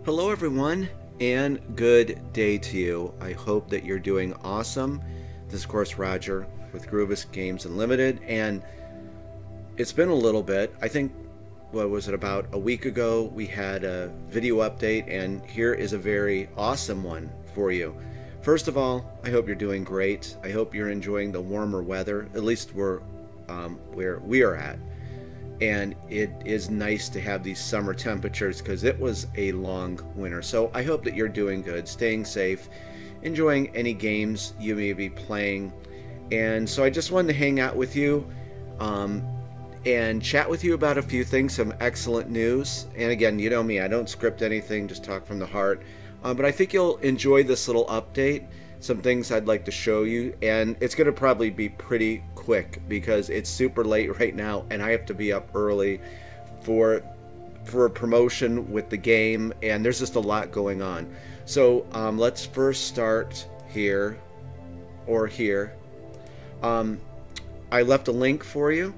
Hello everyone, and good day to you. I hope that you're doing awesome. This is of course Roger with Groovis Games Unlimited, and it's been a little bit. I think, what was it, about a week ago we had a video update, and here is a very awesome one for you. First of all, I hope you're doing great. I hope you're enjoying the warmer weather, at least where we are at. And it is nice to have these summer temperatures because it was a long winter. So I hope that you're doing good, staying safe, enjoying any games you may be playing. And so I just wanted to hang out with you and chat with you about a few things, some excellent news. And again, you know me, I don't script anything, just talk from the heart. But I think you'll enjoy this little update. Some things I'd like to show you, and it's going to probably be pretty quick because it's super late right now and I have to be up early for a promotion with the game, and there's just a lot going on. So let's first start here or here. I left a link for you.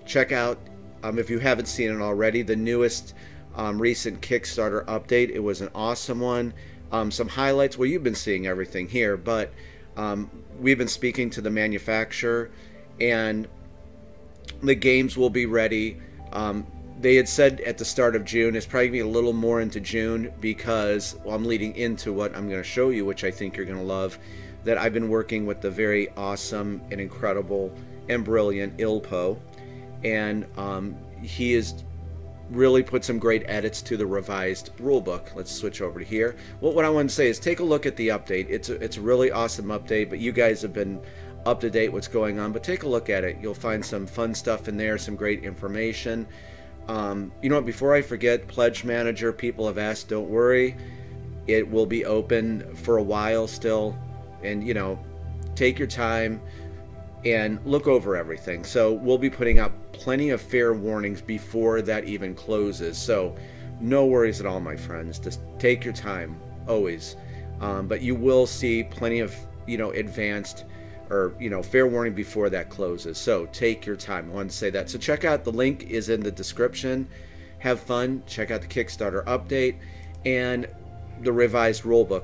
Check out, if you haven't seen it already, the newest recent Kickstarter update. It was an awesome one. Some highlights. Well, you've been seeing everything here, but we've been speaking to the manufacturer, and the games will be ready. They had said at the start of June. It's probably going to be a little more into June because, well, I'm leading into what I'm going to show you, which I think you're going to love, that I've been working with the very awesome and incredible and brilliant Ilpo, and he is really put some great edits to the revised rulebook. Let's switch over to here. Well, what I want to say is take a look at the update. It's a really awesome update, but you guys have been up to date what's going on, but take a look at it. You'll find some fun stuff in there, some great information. You know what, before I forget, Pledge Manager, people have asked, don't worry. It will be open for a while still, and you know, take your time and look over everything. So we'll be putting up plenty of fair warnings before that even closes, so no worries at all, my friends. Just take your time always, but you will see plenty of, you know, advanced or, you know, fair warning before that closes, so take your time. I want to say that. So check out, the link is in the description. Have fun, check out the Kickstarter update and the revised rulebook.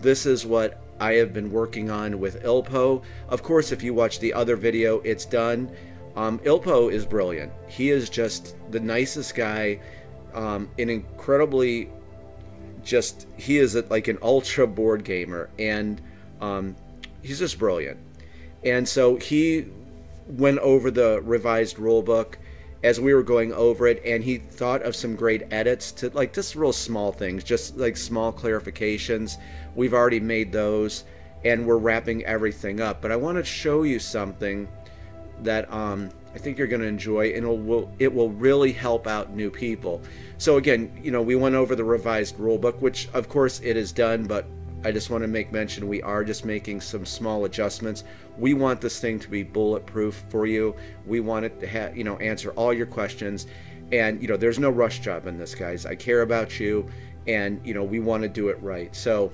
This is what I have been working on with Ilpo. Of course, if you watch the other video, it's done. Ilpo is brilliant. He is just the nicest guy, an incredibly, just, he is like an ultra board gamer, and he's just brilliant. And so he went over the revised rulebook as we were going over it, and he thought of some great edits to, like, just real small things, just like small clarifications. We've already made those, and we're wrapping everything up. But I want to show you something that I think you're going to enjoy, and it will really help out new people. So again, you know, we went over the revised rulebook, which of course it is done, but I just want to make mention we are just making some small adjustments. We want this thing to be bulletproof for you. We want it to you know, answer all your questions, and you know, there's no rush job in this, guys. I care about you, and you know, we want to do it right. So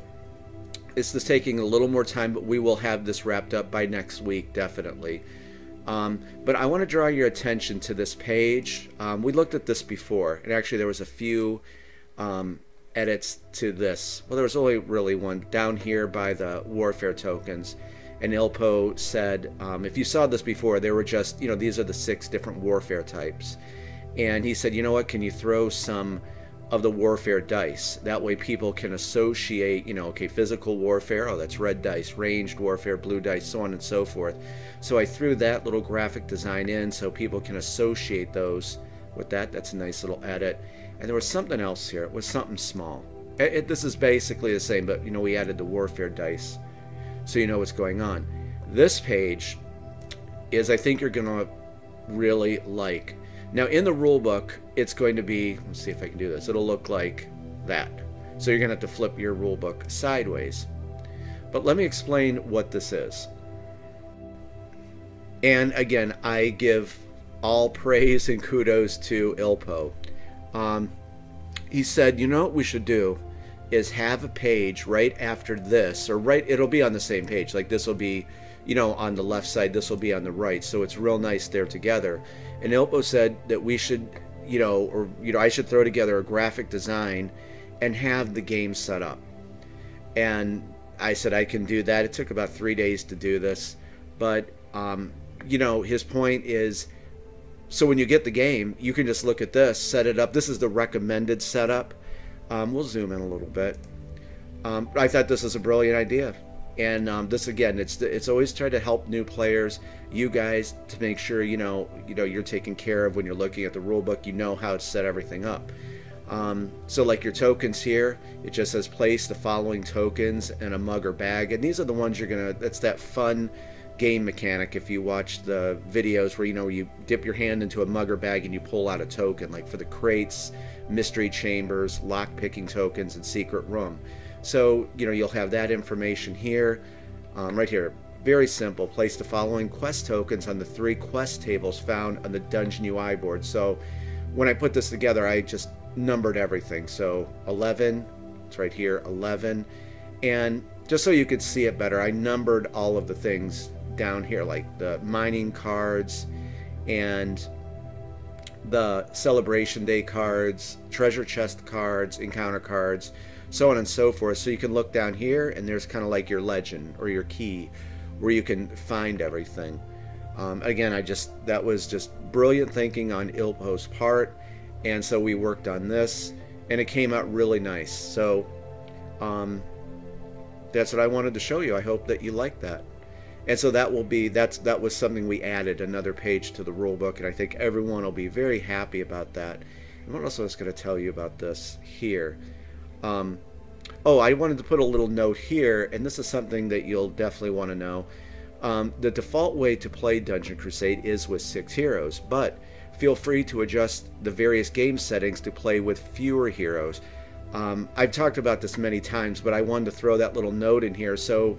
it's just taking a little more time, but we will have this wrapped up by next week, definitely. But I want to draw your attention to this page. We looked at this before, and actually there was a few edits to this. Well, there was only really one down here by the warfare tokens, and Ilpo said, if you saw this before, they were just, you know, these are the 6 different warfare types, and he said, you know what, can you throw some of the warfare dice? That way people can associate, you know, okay, physical warfare, oh, that's red dice, ranged warfare, blue dice, so on and so forth. So I threw that little graphic design in so people can associate those with that. That's a nice little edit. And there was something else here. It was something small. This is basically the same, but you know, we added the warfare dice so you know what's going on. This page is, I think you're gonna really like. Now in the rule book, it's going to be, let's see if I can do this, it'll look like that. So you're gonna have to flip your rule book sideways. But let me explain what this is. And again, I give all praise and kudos to Ilpo. He said, you know what we should do is have a page right after this, or right, it'll be on the same page, like this will be, you know, on the left side, this will be on the right, so it's real nice there together. And Ilpo said that we should, I should throw together a graphic design and have the game set up. And I said I can do that. It took about 3 days to do this, but you know, his point is, so when you get the game, you can just look at this, set it up. This is the recommended setup. We'll zoom in a little bit. I thought this was a brilliant idea. And this, again, it's always try to help new players, you guys, to make sure you're taken care of when you're looking at the rule book. You know how to set everything up. So like your tokens here, it just says place the following tokens in a mug or bag, and these are the ones you're gonna. That's that fun game mechanic. If you watch the videos where you dip your hand into a mug or bag and you pull out a token, like for the crates, mystery chambers, lock picking tokens, and secret room. So you'll have that information here, right here. Very simple. Place the following quest tokens on the 3 quest tables found on the Dungeon UI board. So when I put this together, I just numbered everything. So 11, it's right here, 11. And just so you could see it better, I numbered all of the things down here, like the mining cards and the celebration day cards, treasure chest cards, encounter cards, so on and so forth. So you can look down here, and there's kind of like your legend or your key where you can find everything. Again, that was just brilliant thinking on Ilpo's part, and so we worked on this, and it came out really nice. So that's what I wanted to show you. I hope that you like that. And so that was something we added, another page to the rule book, and I think everyone will be very happy about that. And what else I was going to tell you about this here? Oh, I wanted to put a little note here, and this is something that you'll definitely want to know. The default way to play Dungeon Crusade is with 6 heroes, but feel free to adjust the various game settings to play with fewer heroes. I've talked about this many times, but I wanted to throw that little note in here. So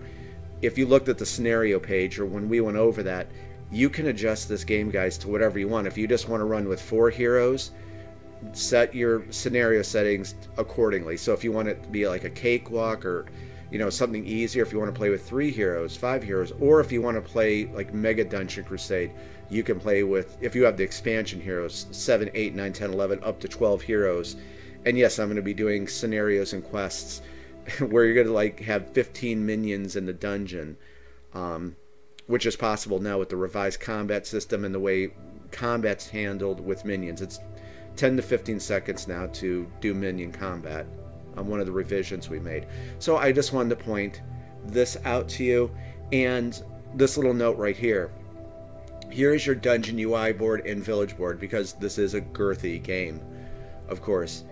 if you looked at the scenario page, or when we went over that, you can adjust this game, guys, to whatever you want. If you just want to run with 4 heroes, set your scenario settings accordingly. So if you want it to be like a cakewalk, or something easier, if you want to play with 3 heroes, 5 heroes, or if you want to play like Mega Dungeon Crusade, you can play with, if you have the expansion heroes, 7, 8, 9, 10, 11, up to 12 heroes. And yes, I'm going to be doing scenarios and quests where you're going to like have 15 minions in the dungeon, which is possible now with the revised combat system and the way combat's handled with minions. It's 10 to 15 seconds now to do minion combat on one of the revisions we made. So I just wanted to point this out to you, and this little note right here. Here is your Dungeon UI board and Village board, because this is a girthy game, of course.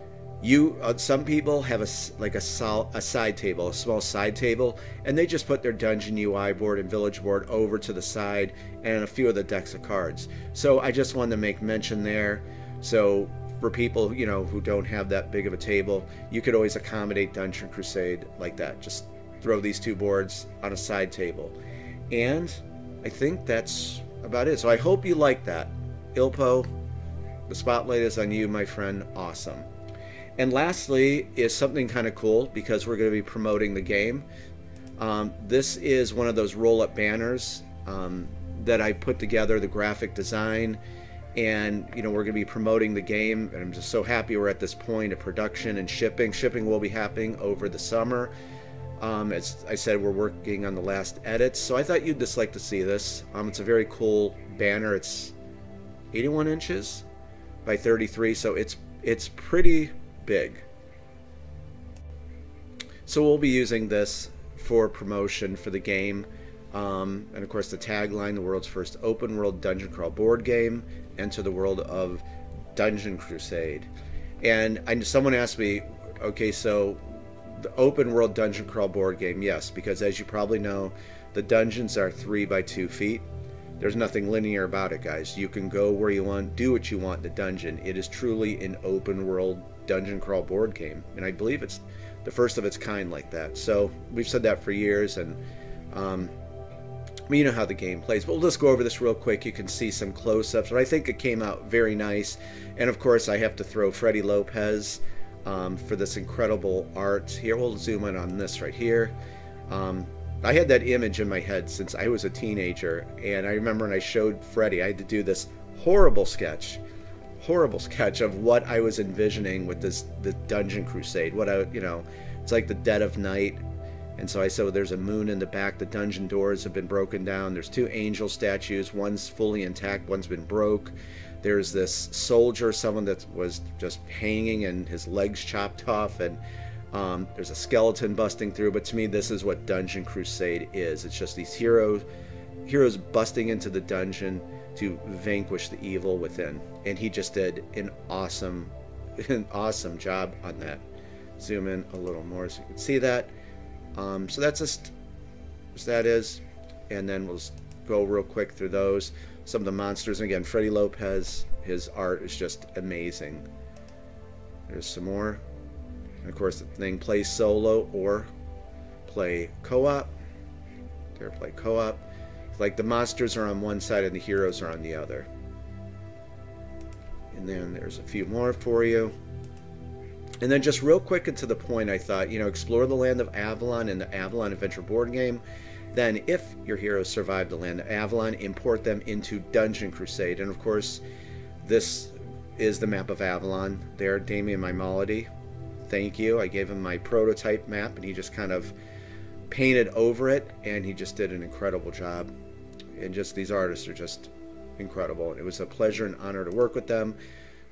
Some people have a side table, a small side table, and they just put their Dungeon UI board and Village board over to the side and a few of the decks of cards. So I just wanted to make mention there. So for people who don't have that big of a table, you could always accommodate Dungeon Crusade like that. Just throw these 2 boards on a side table. And I think that's about it. So I hope you like that. Ilpo, the spotlight is on you, my friend. Awesome. And lastly is something kind of cool, because we're going to be promoting the game. This is one of those roll-up banners that I put together, the graphic design, and we're going to be promoting the game, and I'm just so happy we're at this point of production and shipping. Shipping will be happening over the summer. As I said, we're working on the last edits, so I thought you'd just like to see this. It's a very cool banner. It's 81 inches by 33, so it's pretty big. So we'll be using this for promotion for the game, and of course the tagline: the world's first open world dungeon crawl board game, enter the world of Dungeon Crusade. And someone asked me, okay, so the open world dungeon crawl board game? Yes, because as you probably know, the dungeons are 3 by 2 feet. There's nothing linear about it, guys. You can go where you want, do what you want in the dungeon. It is truly an open world dungeon crawl board game, and I believe it's the first of its kind like that. So we've said that for years, and you know how the game plays. But we'll just go over this real quick. You can see some close-ups, but I think it came out very nice. And of course, I have to throw Freddie Lopez for this incredible art. Here, we'll zoom in on this right here. I had that image in my head since I was a teenager, and I remember when I showed Freddie, I had to do this horrible sketch horrible sketch of what I was envisioning with the Dungeon Crusade. What I, it's like the dead of night. And so I said, well, there's a moon in the back. The dungeon doors have been broken down. There's 2 angel statues. One's fully intact. One's been broke. There's this soldier, someone that was just hanging and his legs chopped off. And there's a skeleton busting through. But to me, this is what Dungeon Crusade is. It's just these heroes busting into the dungeon to vanquish the evil within. And he just did an awesome job on that. Zoom in a little more so you can see that. So that's just what that is, and then we'll go real quick through those. Some of the monsters, and again, Freddy Lopez, his art is just amazing. There's some more, and of course the thing plays solo or play co-op. There, play co-op. Like the monsters are on one side and the heroes are on the other. And then there's a few more for you. And then just real quick and to the point, I thought, explore the land of Avalon in the Avalon Adventure board game. Then, if your heroes survive the land of Avalon, import them into Dungeon Crusade. And of course, this is the map of Avalon. There, Damian Maimolody. Thank you. I gave him my prototype map, and he just kind of painted over it, and he just did an incredible job. And just these artists are just incredible. It was a pleasure and honor to work with them.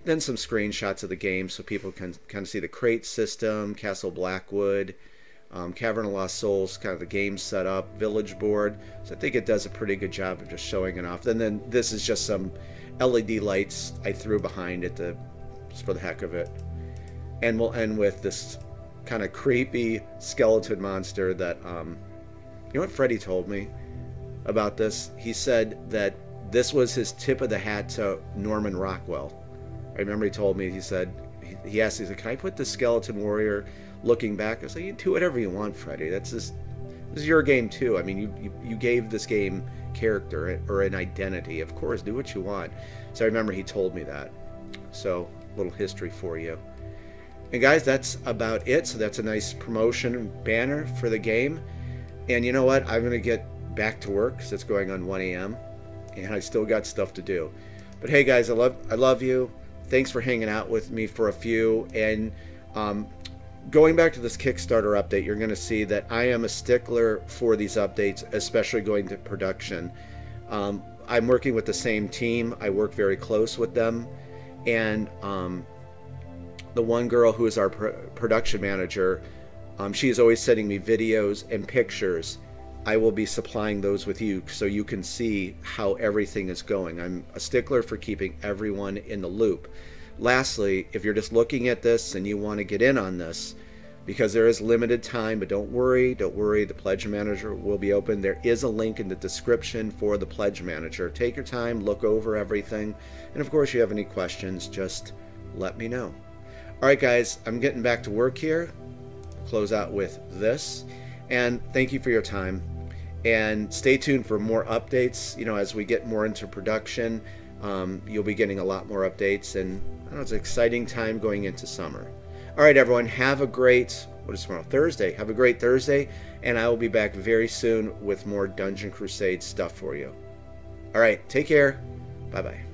Then some screenshots of the game so people can kind of see the crate system, Castle Blackwood, Cavern of Lost Souls, kind of the game setup, village board. So I think it does a pretty good job of just showing it off. And then this is just some LED lights I threw behind it just for the heck of it. And we'll end with this kind of creepy skeleton monster that, you know what Freddy told me about this? He said that this was his tip of the hat to Norman Rockwell. I remember he told me, he said, he asked, he said, can I put the skeleton warrior looking back? I was like, you do whatever you want, Freddy. This is your game too. I mean, you gave this game character or an identity. Of course, do what you want. So I remember he told me that. So a little history for you. And guys, that's about it. So that's a nice promotion banner for the game. And you know what? I'm going to get back to work because it's going on 1 a.m. and I still got stuff to do. But hey guys, I love you. Thanks for hanging out with me for a few. And going back to this Kickstarter update, you're going to see that I am a stickler for these updates, especially going to production. I'm working with the same team. I work very close with them. And the one girl who is our production manager, she is always sending me videos and pictures. I will be supplying those with you so you can see how everything is going. I'm a stickler for keeping everyone in the loop. Lastly, if you're just looking at this and you want to get in on this, because there is limited time, but don't worry, the Pledge Manager will be open. There is a link in the description for the Pledge Manager. Take your time, look over everything, and of course, if you have any questions, just let me know. All right, guys, I'm getting back to work here. Close out with this, and thank you for your time. And stay tuned for more updates. You know, as we get more into production, you'll be getting a lot more updates, and I know it's an exciting time going into summer. All right, everyone, have a great, what is tomorrow? Thursday. Have a great Thursday, and I will be back very soon with more Dungeon Crusade stuff for you. All right, take care. Bye-bye.